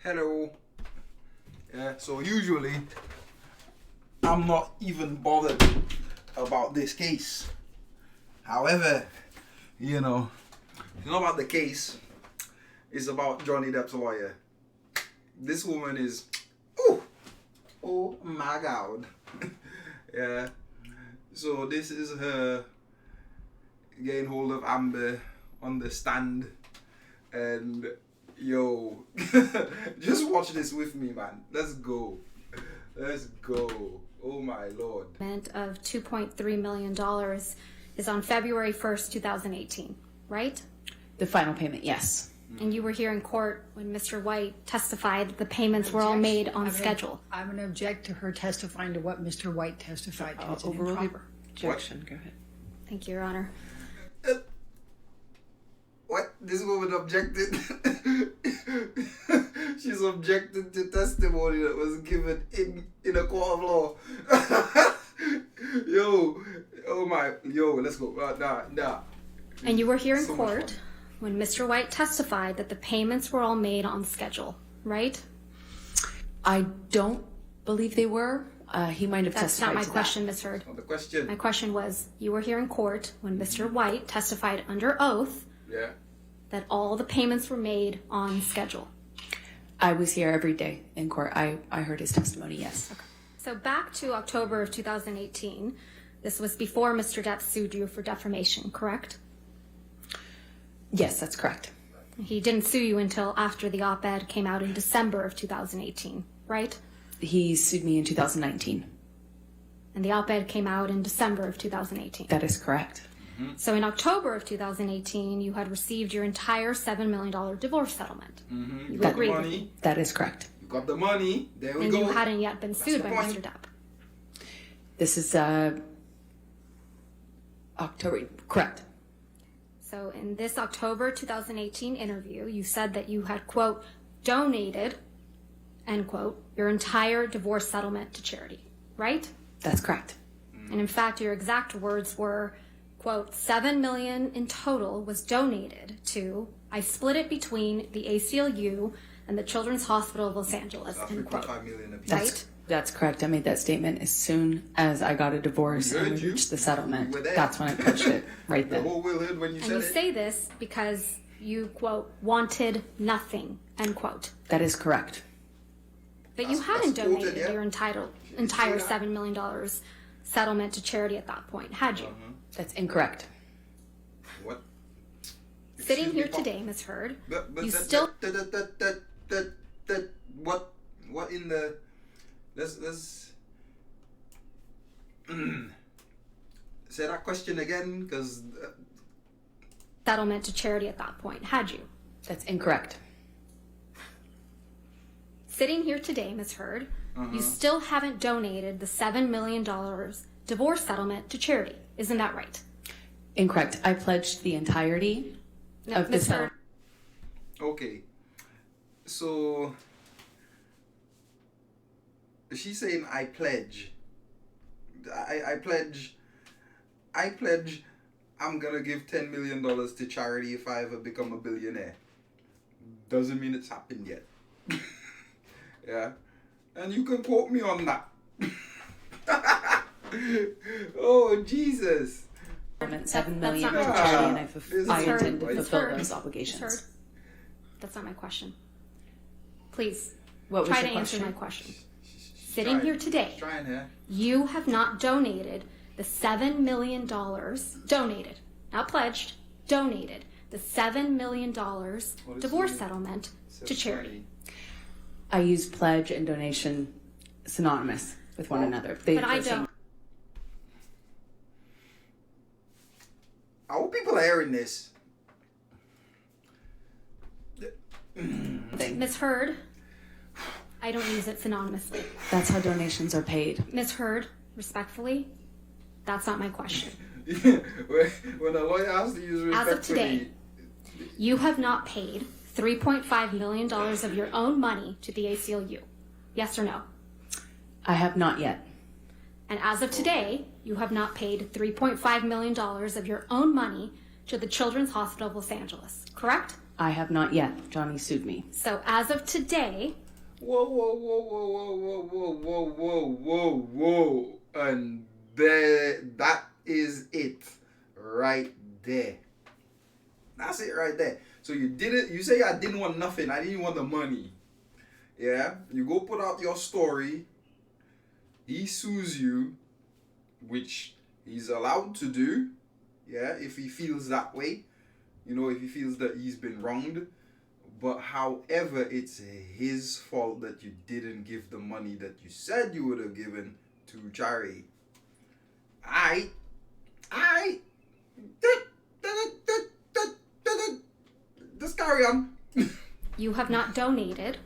Hello. Yeah, so usually I'm not even bothered about this case. However, you know about the case. It's about Johnny Depp's lawyer. This woman is, oh my God. Yeah. So this is her getting hold of Amber on the stand, and yo, just watch this with me, man. Let's go. Oh my Lord. Of $2.3 million is on February 1st, 2018, right? The final payment, yes. And you were here in court when Mr. White testified that the payments were all made on schedule. I'm going to object to her testifying to what Mr. White testified to. It's an Overrule improper. objection. Go ahead. Thank you, Your Honor. What? This woman objected? She's objected to testimony that was given in a court of law. Let's go. Nah. And you were here in So much court fun. when Mr. White testified that the payments were all made on schedule, right? I don't believe they were. He might have That's testified not my to question, Ms. Heard. Not the question. My question was, you were here in court when Mr. White testified under oath Yeah. that all the payments were made on schedule. I was here every day in court. I heard his testimony, yes. So back to October of 2018, this was before Mr. Depp sued you for defamation, correct? Yes, that's correct. He didn't sue you until after the op-ed came out in December of 2018, right? He sued me in 2019. And the op-ed came out in December of 2018. That is correct. So in October of 2018, you had received your entire $7 million divorce settlement. You Got the agreed with money. me. That is correct. You got the money. There we And go. you hadn't yet been sued the by point. Mr. Depp. This is October. Correct. So in this October 2018 interview, you said that you had, quote, donated, end quote, your entire divorce settlement to charity, right? That's correct. And in fact, your exact words were, quote, $7 million in total was donated to, I split it between the ACLU and the Children's Hospital of Los Angeles, end quote. 55 million apiece. Right? That's correct. I made that statement as soon as I got a divorce We and heard we you. reached the settlement. We were there. That's when I pledged it right The then. whole world heard when you And said you it. say this because you, quote, wanted nothing, end quote. That is correct. But you That's hadn't quoted, donated yeah. your entire that. $7 million settlement to charity at that point, had you? That's incorrect. What? Sitting Excuse here me, Pop. today, Ms. Heard, But you that, still... what in the let's say that question again, because settlement to charity at that point, had you? That's incorrect. Sitting here today, Ms. Heard, you still haven't donated the $7 million divorce settlement to charity. Isn't that right? Incorrect. I pledged the entirety No, of the Ms. Heard, settlement. okay, so she's saying I pledge I'm gonna give $10 million to charity if I ever become a billionaire. Doesn't mean it's happened yet. Yeah, and you can quote me on that. Oh Jesus. $7 million to not- charity, and This I is intend to Ms. fulfill Heard, those Ms. obligations. Heard, that's not my question. Please, What was try your to answer question? my question. Sitting here today, She's trying here. you have not donated the $7 million, donated, not pledged, donated the $7 million divorce it? settlement to charity. I use pledge and donation synonymous with one another. They But I the same don't. I hope people are hearing this. thing. Ms. Heard, I don't use it synonymously. That's how donations are paid. Ms. Heard, respectfully, that's not my question. When a lawyer has to use As of respectfully, today, you have not paid $3.5 million of your own money to the ACLU. Yes or no? I have not yet. And as of today, you have not paid $3.5 million of your own money to the Children's Hospital of Los Angeles, correct? I have not yet. Johnny sued me. So as of today, Whoa, whoa, whoa, whoa, whoa, whoa, whoa, whoa, whoa, whoa. And there, that is it right there. That's it right there. So you say I didn't want nothing. I didn't want the money. Yeah? You go put out your story. He sues you, which he's allowed to do. Yeah? If he feels that way. You know, if he feels that he's been wronged. But however, it's his fault that you didn't give the money that you said you would have given to charity. Just carry on. you have not donated,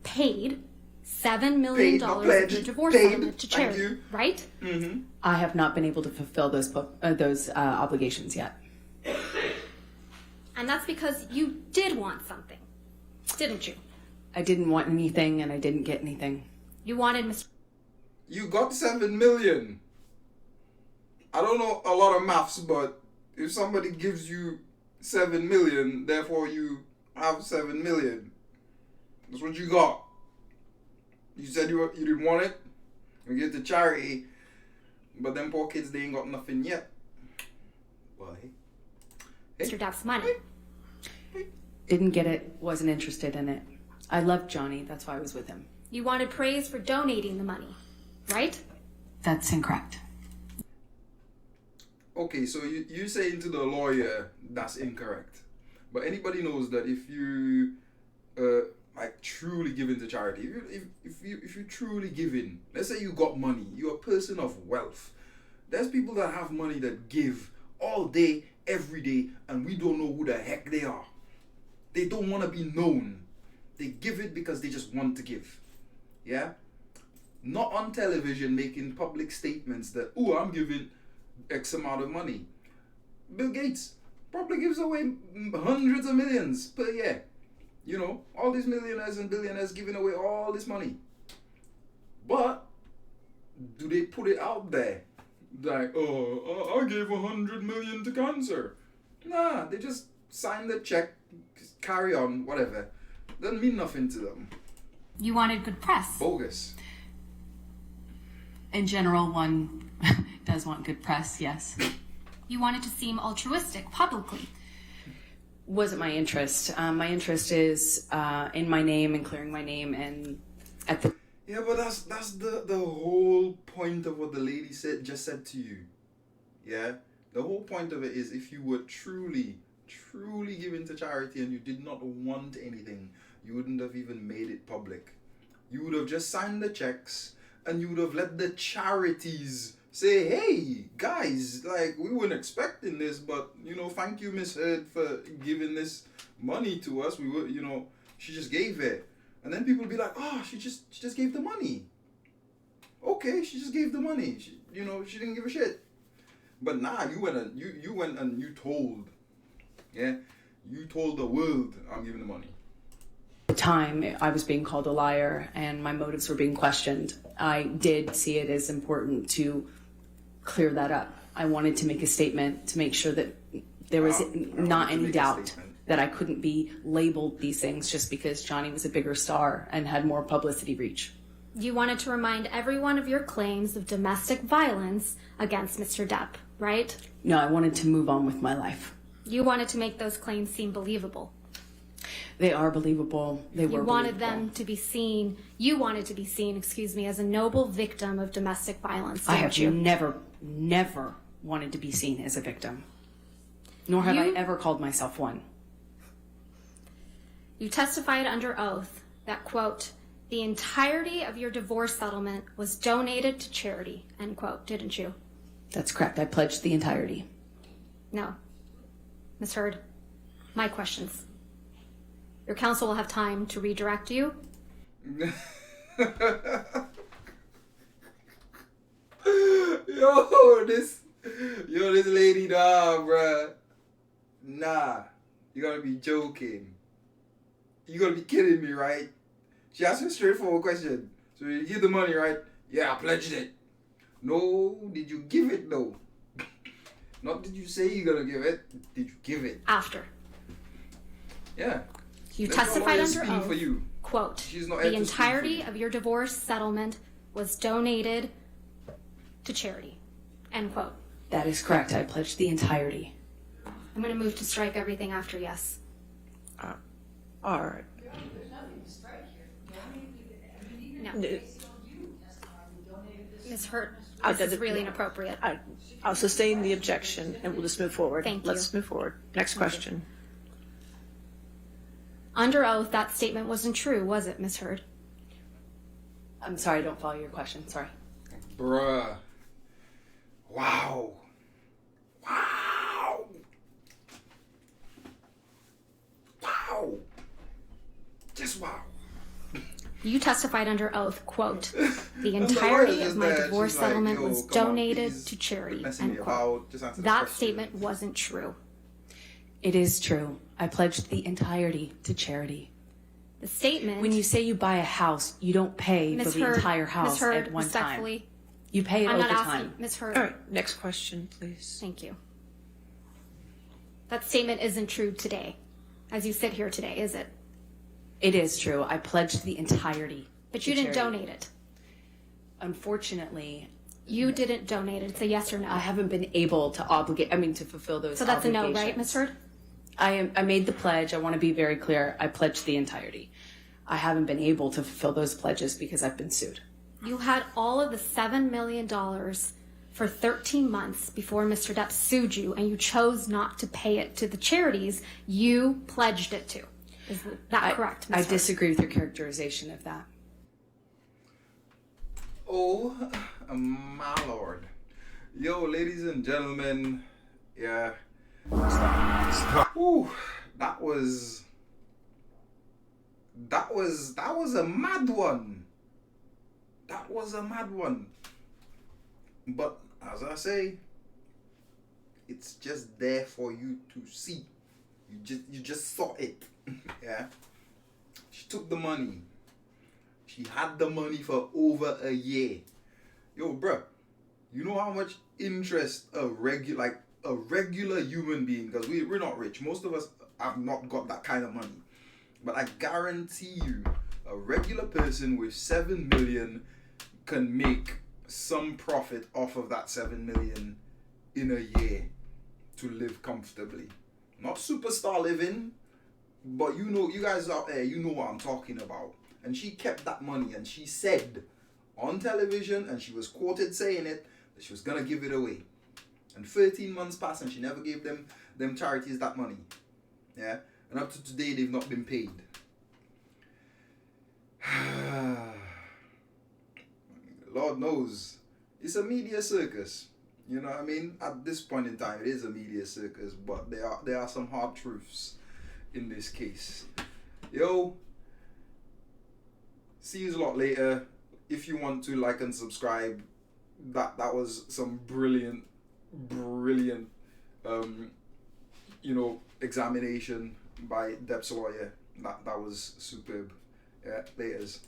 paid $7 million of the divorce settlement to charity, right? Mm-hmm. I have not been able to fulfill those obligations yet. And that's because you did want something, didn't you? I didn't want anything, and I didn't get anything. You wanted Mr. You got 7 million. I don't know a lot of maths, but if somebody gives you 7 million, therefore you have 7 million. That's what you got. You said you didn't want it. You give it to charity, but them poor kids, they ain't got nothing yet. Well, hey. Mr. Depp's money. Didn't get it, wasn't interested in it. I loved Johnny, that's why I was with him. You wanted praise for donating the money, right? That's incorrect. Okay, so you saying to the lawyer that's incorrect. But anybody knows that if you like truly give into charity, if you truly give in, let's say you got money, you're a person of wealth. There's people that have money that give all day, every day, and we don't know who the heck they are. They don't want to be known. They give it because they just want to give. Yeah? Not on television making public statements that, oh, I'm giving X amount of money. Bill Gates probably gives away hundreds of millions per year. You know, all these millionaires and billionaires giving away all this money. But do they put it out there? Like, oh, I gave 100 million to cancer. Nah, they just sign the check, carry on, whatever. Doesn't mean nothing to them. You wanted good press. Bogus. In general, one does want good press, yes. You wanted to seem altruistic publicly. Wasn't my interest. My interest is in my name and clearing my name, and at the... Yeah, but that's the whole point of what the lady just said to you. Yeah? The whole point of it is if you were truly giving to charity and you did not want anything, you wouldn't have even made it public. You would have just signed the checks and you would have let the charities say, hey, guys, like, we weren't expecting this, but, you know, thank you, Miss Heard, for giving this money to us. We were, you know, she just gave it. And then people would be like, oh, she just gave the money. Okay, she just gave the money. She didn't give a shit. But nah, you went and you told. Yeah? You told the world, I'm giving the money. At the time, I was being called a liar and my motives were being questioned. I did see it as important to clear that up. I wanted to make a statement to make sure that there was not any doubt that I couldn't be labeled these things just because Johnny was a bigger star and had more publicity reach. You wanted to remind everyone of your claims of domestic violence against Mr. Depp, right? No, I wanted to move on with my life. You wanted to make those claims seem believable. They are believable. They were You wanted believable. them to be seen, you wanted to be seen, as a noble victim of domestic violence, I didn't have you? never wanted to be seen as a victim. Nor have I ever called myself one. You testified under oath that, quote, the entirety of your divorce settlement was donated to charity, end quote, didn't you? That's correct. I pledged the entirety. No. Ms. Heard, my questions. Your counsel will have time to redirect you. Yo, this lady, nah, bruh. Nah, you gotta be joking. You gotta be kidding me, right? She asked me a straightforward question. So you give the money, right? Yeah, I pledged it. No, did you give it though? Not did you say you're gonna give it, did you give it? After. Yeah. You Let your testified lawyer under speak oath, for you. quote, She's not here the to speak for entirety you. of your divorce settlement was donated to charity, end quote. That is correct. I pledged the entirety. I'm going to move to strike everything after yes. All right. No. N- Ms. Hurt, I'll this is do the- really inappropriate. I'll sustain the objection and we'll just move forward. Thank Let's you. move forward. Next question. Under oath, that statement wasn't true, was it, Ms. Hurd? I'm sorry, I don't follow your question. Sorry. Bruh. Wow. Wow. Wow. Just wow. You testified under oath, quote, the The entirety lawyer of is my there. divorce She's like, settlement "Yo, was come on, donated please to charity, quit messing end me quote. about. Just answer the That question." statement wasn't true. It is true. I pledged the entirety to charity. The statement, When you say you buy a house, you don't pay Ms. for the Hurd, entire Ms. house Hurd, at one time. respectfully, You pay it I'm over not time. asking, Ms. Hurd, All right. Next question, please. thank you. That statement isn't true today, as you sit here today, is it? It is true. I pledged the entirety. But to you didn't charity. donate it. Unfortunately, You didn't donate it. It's a yes or no. I haven't been able to to fulfill those So that's a no, right, obligations. Ms. Hurd? I made the pledge. I want to be very clear. I pledged the entirety. I haven't been able to fulfill those pledges because I've been sued. You had all of the $7 million for 13 months before Mr. Depp sued you, and you chose not to pay it to the charities you pledged it to. Is that correct, Ms. I Hurd? disagree with your characterization of that. Oh, my lord. Yo, ladies and gentlemen. Yeah. Stop. Ooh, that was a mad one. That was a mad one. But as I say, it's just there for you to see. You just saw it. Yeah. She took the money. She had the money for over a year. Yo, bruh, you know how much interest a regular human being, because we're not rich. Most of us have not got that kind of money. But I guarantee you, a regular person with 7 million can make some profit off of that 7 million in a year to live comfortably. Not superstar living, but you guys out there, you know what I'm talking about. And she kept that money, and she said on television, and she was quoted saying it, that she was gonna give it away. And 13 months passed, and she never gave them charities that money. Yeah, and up to today, they've not been paid. Lord knows, it's a media circus. You know what I mean? At this point in time, it is a media circus, but there are some hard truths in this case. Yo, see you a lot later. If you want to like and subscribe, that was some brilliant examination by Depp's lawyer. That was superb. Yeah, laters.